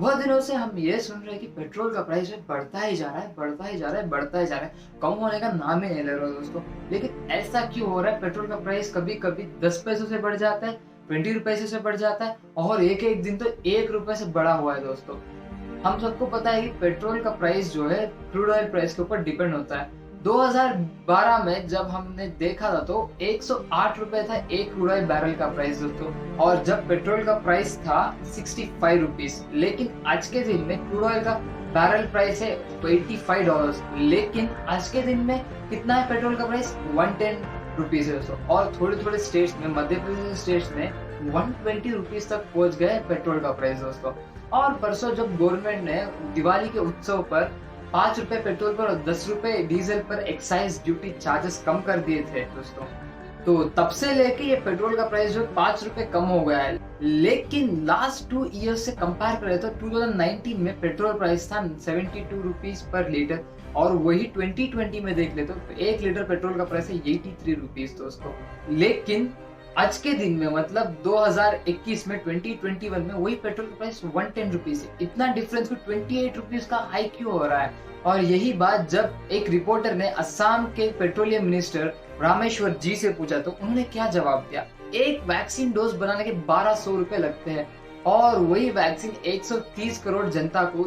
बहुत दिनों से हम ये सुन रहे हैं कि पेट्रोल का प्राइस बढ़ता ही जा रहा है, बढ़ता ही जा रहा है, बढ़ता ही जा रहा है, कम होने का नाम ही नहीं ले रहा दोस्तों। लेकिन ऐसा क्यों हो रहा है? पेट्रोल का प्राइस कभी-कभी 10 पैसों से बढ़ जाता है, 20 रुपए से बढ़ जाता है और एक-एक दिन तो 1 रुपए से बढ़ा हुआ है दोस्तों। हम सबको पता है कि पेट्रोल का प्राइस जो है क्रूड ऑयल प्राइस के ऊपर डिपेंड होता है। 2012 में जब हमने देखा था तो 108 रुपए था एक क्रूड ऑयल बैरल का प्राइस दोस्तों, और जब पेट्रोल का प्राइस था 65 रुपीस। लेकिन आज के दिन में क्रूड ऑयल का बैरल प्राइस है $85। लेकिन आज के दिन में कितना है पेट्रोल का प्राइस? 110 रुपीज है दोस्तों। और थोड़े थोड़े स्टेट्स में, मध्य प्रदेश स्टेट्स में 120 रुपीज तक पहुंच गए पेट्रोल का प्राइस दोस्तों। और परसों जब गवर्नमेंट ने दिवाली के उत्सव पर 5 रुपए पेट्रोल पर और 10 रुपए डीजल पर एक्साइज ड्यूटी चार्जेस कम कर दिए थे दोस्तों, तो तब से लेके ये पेट्रोल का प्राइस जो 5 रुपए कम हो गया है। लेकिन लास्ट 2 ईयर्स से कंपेयर करें तो 2019 में पेट्रोल प्राइस था 72 रुपीज पर लीटर, और वही 2020 में देख ले तो 1 लीटर पेट्रोल का प्राइस है 83 रुपीज दोस्तों। लेकिन आज के दिन में मतलब 2021 में 2021 में वही पेट्रोल का प्राइस 110 रुपीज है। इतना डिफरेंस को 28 रुपीज का हाई क्यों हो रहा है? और यही बात जब एक रिपोर्टर ने असम के पेट्रोलियम मिनिस्टर रामेश्वर जी से पूछा तो उन्होंने क्या जवाब दिया? एक वैक्सीन डोज बनाने के 1200 रुपए लगते हैं, और वही वैक्सीन 130 करोड़ जनता को,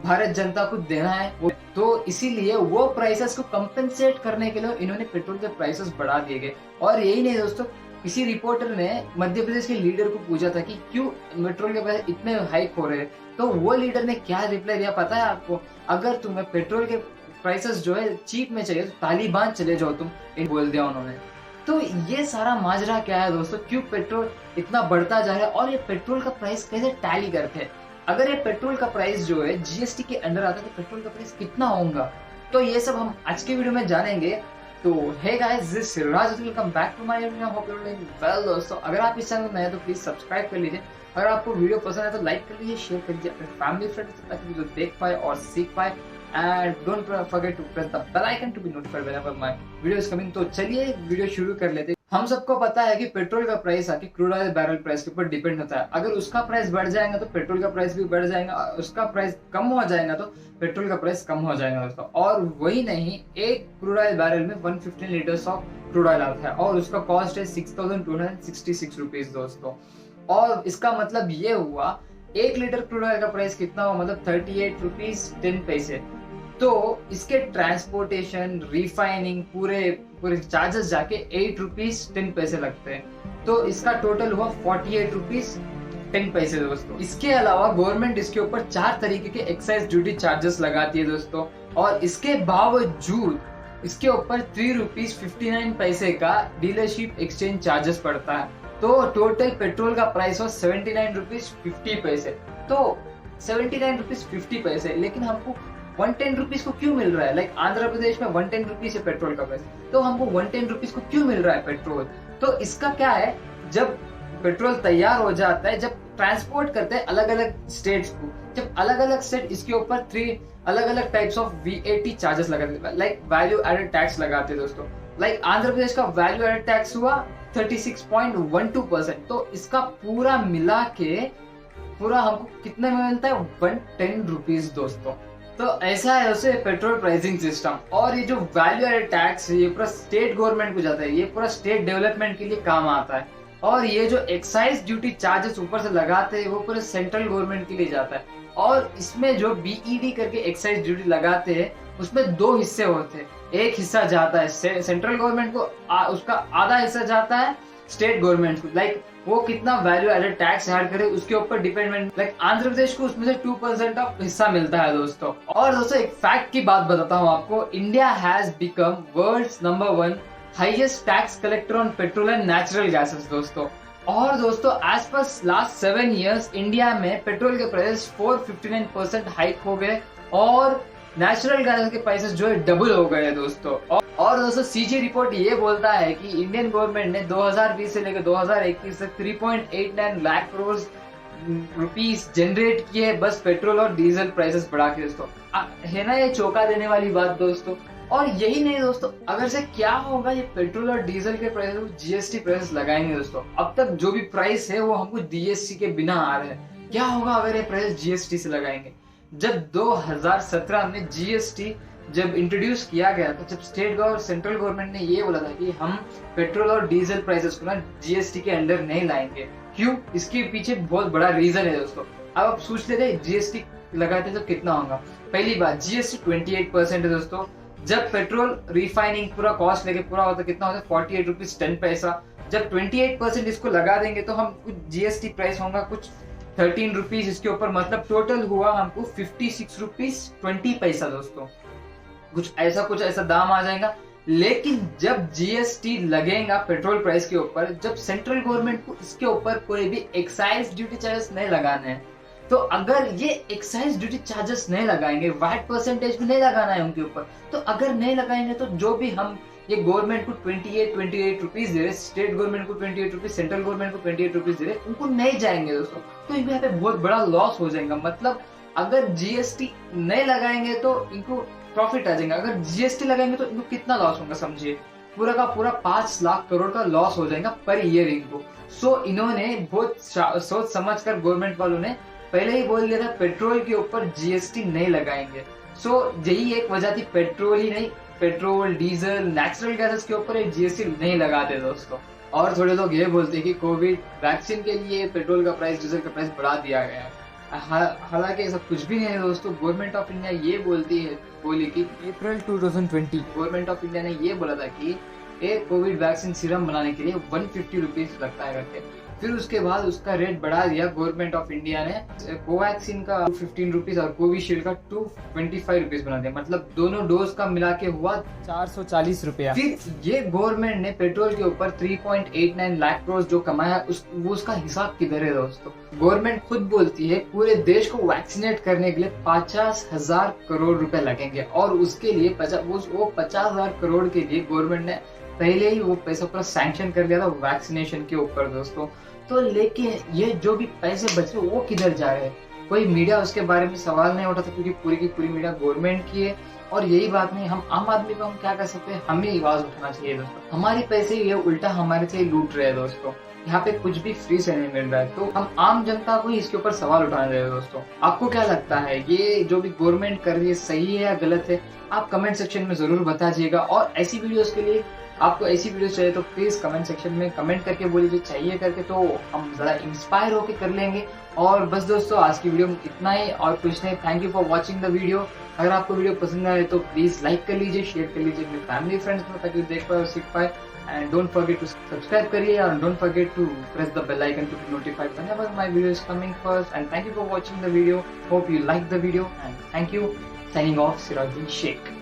भारत जनता को देना है। तो इसीलिए वो प्राइसेस को कंपेंसेट करने के लिए इन्होंने पेट्रोल के प्राइसेस बढ़ा दिए गए। और यही नहीं दोस्तों, किसी रिपोर्टर ने मध्य प्रदेश के लीडर को पूछा था कि क्यों पेट्रोल के प्राइस इतने हाइक हो रहे हैं, तो वो लीडर ने क्या रिप्लाई दिया पता है आपको? अगर तुम्हें पेट्रोल के प्राइसेस जो है चीप में चाहिए तो तालिबान चले जाओ तुम, बोल दिया उन्होंने। तो ये सारा माजरा क्या है दोस्तों? क्यों पेट्रोल इतना बढ़ता जा रहा है और ये पेट्रोल का प्राइस कैसे टैली करते हैं? अगर ये पेट्रोल का प्राइस जो है जीएसटी के अंडर आता है तो पेट्रोल का प्राइस कितना होगा? तो ये सब हम आज के वीडियो में जानेंगे। तो hey guys, this is Raj, welcome back to my video. Hope you are doing well दोस्तों। अगर आप इस चैनल में नए हैं तो प्लीज सब्सक्राइब कर लीजिए। अगर आपको वीडियो पसंद है तो लाइक कर लीजिए, शेयर कर दीजिए अपने फैमिली फ्रेंड्स ताकि वीडियो देख पाए और सीख पाए। And don't forget to press the bell icon to be notified whenever my video is coming. तो चलिए वीडियो शुरू कर लेते हैं। हम सबको पता है कि पेट्रोल का प्राइस आके क्रूड ऑयल बैरल प्राइस के ऊपर डिपेंड होता है। अगर उसका प्राइस बढ़ जाएगा तो पेट्रोल का प्राइस भी बढ़ जाएगा, उसका प्राइस कम हो जाएगा तो पेट्रोल का प्राइस कम हो जाएगा दोस्तों। और वही नहीं, एक क्रूड ऑयल बैरल में 115 लीटर्स ऑफ क्रूड ऑयल आता है और उसका कॉस्ट है 6266 रुपीज दोस्तों। और इसका मतलब ये हुआ 1 लीटर क्रूड ऑयल का प्राइस कितना हुआ? मतलब 38 रुपीज 10 पैसे। तो इसके ट्रांसपोर्टेशन, रिफाइनिंग, पूरे चार्जेस जाके 8 रुपीज 10 पैसे लगते हैं। तो इसका टोटल हुआ 48 रुपीज 10 पैसे दोस्तों। इसके अलावा गवर्नमेंट इसके ऊपर 4 तरीके के एक्साइज ड्यूटी चार्जेस लगाती है दोस्तों, और इसके बावजूद इसके ऊपर 3 रुपीज 59 पैसे का डीलरशिप एक्सचेंज चार्जेस पड़ता है। तो टोटल पेट्रोल का प्राइस हो 79 रुपीज 50 पैसे। तो 79 रुपीज 50 पैसे, लेकिन हमको 110 रुपीज को क्यों मिल रहा है? लाइक आंध्र प्रदेश में 110 रुपीज है पेट्रोल का प्राइस, तो हमको 110 रुपीज को क्यों मिल रहा है पेट्रोल? तो इसका क्या है, जब पेट्रोल तैयार हो जाता है, जब ट्रांसपोर्ट करते हैं अलग अलग स्टेट्स को, जब अलग अलग स्टेट इसके ऊपर 3 अलग अलग टाइप्स ऑफ वीएटी चार्जेस लगाते हैं, लाइक वैल्यू एडेड टैक्स लगाते हैं दोस्तों। लाइक आंध्र प्रदेश का वैल्यू एडेड टैक्स हुआ 36.12%। तो इसका पूरा मिला के पूरा हमको कितने में मिलता है? 110 रुपीज दोस्तों। तो ऐसा है उसे पेट्रोल प्राइसिंग सिस्टम। और ये जो वैल्यू एडेड टैक्स है ये पूरा स्टेट गवर्नमेंट को जाता है, ये पूरा स्टेट डेवलपमेंट के लिए काम आता है। और ये जो एक्साइज ड्यूटी चार्जेस ऊपर से लगाते हैं वो पूरे सेंट्रल गवर्नमेंट के लिए जाता है। और इसमें जो बीईडी करके एक्साइज ड्यूटी लगाते हैं उसमें 2 हिस्से होते हैं। एक हिस्सा जाता है सेंट्रल गवर्नमेंट को, उसका आधा हिस्सा जाता है स्टेट गवर्नमेंट को। लाइक वो कितना वैल्यू एडेड टैक्स ऐड करे उसके ऊपर डिपेंडेंट। लाइक आंध्र प्रदेश को उसमें से 2% ऑफ हिस्सा मिलता है दोस्तों। और दोस्तों एक फैक्ट की बात बताता हूँ आपको, India has become world's number 1 highest tax collector on petrol and natural gases दोस्तों। और दोस्तों as per last 7 years India में पेट्रोल के प्राइस 459% हाइक हो गए और नेचुरल गैस के प्राइसेस जो है डबल हो गए दोस्तों। और दोस्तों सीजी रिपोर्ट ये बोलता है कि इंडियन गवर्नमेंट ने 2020 से लेकर 2021 तक 3.89 लाख करोड़ रुपीस जनरेट किए बस पेट्रोल और डीजल प्राइसेस बढ़ा के दोस्तों। है ना ये चौंका देने वाली बात दोस्तों। और यही नहीं दोस्तों, अगर से क्या होगा, ये पेट्रोल और डीजल के प्राइस जीएसटी प्राइस लगाएंगे दोस्तों। अब तक जो भी प्राइस है वो हमको जीएसटी के बिना आ रहे हैं। क्या होगा अगर ये प्राइस जीएसटी से लगाएंगे? जब 2017 में जीएसटी जब इंट्रोड्यूस किया गया था, जब स्टेट और सेंट्रल गवर्नमेंट ने ये बोला था कि हम पेट्रोल और डीजल प्राइसेस को ना जीएसटी के अंडर नहीं लाएंगे। क्यों? इसके पीछे बहुत बड़ा रीजन है दोस्तों। अब आप सोच लेते जीएसटी लगाते तो कितना होगा। पहली बात, जीएसटी 28% है दोस्तों। जब पेट्रोल रिफाइनिंग पूरा कॉस्ट लेके पूरा होता कितना होता है 48 रुपीज 10 पैसा। जब 28% इसको लगा देंगे तो हम कुछ जीएसटी प्राइस होगा कुछ 13 रुपीज इसके ऊपर, मतलब टोटल हुआ हमको 56 रुपीज 20 पैसा दोस्तों। कुछ ऐसा दाम आ जाएगा। लेकिन जब जीएसटी लगेगा पेट्रोल प्राइस के ऊपर, जब सेंट्रल गवर्नमेंट को इसके ऊपर कोई भी एक्साइज ड्यूटी चार्जेस नहीं लगाने हैं, तो अगर ये एक्साइज ड्यूटी चार्जेस नहीं लगाएंगे, वैट परसेंटेज भी नहीं लगाना है उनके ऊपर, तो अगर नहीं लगाएंगे तो जो भी हम ये गवर्नमेंट को 28 रुपीज दे रहे, स्टेट गवर्नमेंट को 28 रुपीज, सेंट्रल गवर्नमेंट को 28 रुपीज दे रहे, उनको नहीं जाएंगे दोस्तों। तो यहाँ पे बहुत बड़ा लॉस हो जाएगा। मतलब अगर जीएसटी नहीं लगाएंगे तो इनको प्रॉफिट आ जाएगा, अगर जीएसटी लगाएंगे तो इनको कितना लॉस होगा समझिए, पूरा का पूरा 5 लाख करोड़ का लॉस हो जाएगा पर ईयर इनको। सो इन्होंने बहुत सोच समझ कर गवर्नमेंट वालों ने पहले ही बोल दिया था पेट्रोल के ऊपर जीएसटी नहीं लगाएंगे। सो यही एक वजह थी, पेट्रोल ही नहीं, पेट्रोल डीजल नेचुरल गैसेस के ऊपर जीएसटी नहीं लगाते दोस्तों। और थोड़े लोग ये बोलते हैं कि कोविड वैक्सीन के लिए पेट्रोल का प्राइस डीजल का प्राइस बढ़ा दिया गया है। हालांकि ऐसा कुछ भी नहीं है दोस्तों। गवर्नमेंट ऑफ इंडिया ये बोली कि अप्रैल 2020 गवर्नमेंट ऑफ इंडिया ने ये बोला था कि एक कोविड वैक्सीन सीरम बनाने के लिए 150 रुपीज लगता है करके। फिर उसके बाद उसका रेट बढ़ा दिया गवर्नमेंट ऑफ इंडिया ने। कोवैक्सीन का 15 रुपीज और कोविशील्ड का 225 रुपीज बना दिया, मतलब दोनों डोज का मिला के हुआ 440 रुपया। फिर ये गवर्नमेंट ने पेट्रोल के ऊपर 3.89 लाख करोड़ जो कमाया उसका हिसाब किधर है दोस्तों? गवर्नमेंट खुद बोलती है पूरे देश को वैक्सीनेट करने के लिए 50,000 करोड़ रुपए लगेंगे, और उसके लिए 50,000 करोड़ के लिए गवर्नमेंट ने पहले ही वो पैसा पूरा सैंक्शन कर दिया था वैक्सीनेशन के ऊपर दोस्तों। तो लेकिन ये जो भी पैसे बचे वो किधर जा रहे हैं? कोई मीडिया उसके बारे में सवाल नहीं उठाता, क्योंकि पूरी की पूरी मीडिया गवर्नमेंट की है। और यही बात नहीं, हम आम आदमी को हम क्या कर सकते हैं? हमें आवाज उठाना चाहिए दोस्तों। हमारे पैसे ये उल्टा हमारे से लूट रहे हैं दोस्तों। यहाँ पे कुछ भी फ्री से नहीं मिल रहा है, तो हम आम जनता को ही इसके ऊपर सवाल उठाने दे रहे हैं दोस्तों। आपको क्या लगता है ये जो भी गवर्नमेंट कर रही है सही है या गलत है? आप कमेंट सेक्शन में जरूर बताइएगा। और ऐसी वीडियोस के लिए आपको ऐसी वीडियो चाहिए तो प्लीज कमेंट सेक्शन में कमेंट करके बोलिए चाहिए करके, तो हम जरा इंस्पायर होके कर लेंगे। और बस दोस्तों आज की वीडियो में इतना ही और कुछ नहीं। Thank you for watching the video. अगर आपको वीडियो पसंद आए तो प्लीज लाइक कर लीजिए, शेयर कर लीजिए अपने फैमिली फ्रेंड्स में, ताकि देख पाए और सीख पाए। And don't forget to subscribe करिए और don't forget to press the bell icon to be notified whenever my video is coming first. And thank you for watching the video. Hope you like the video and thank you. Signing off, Sirajuddin Sheikh.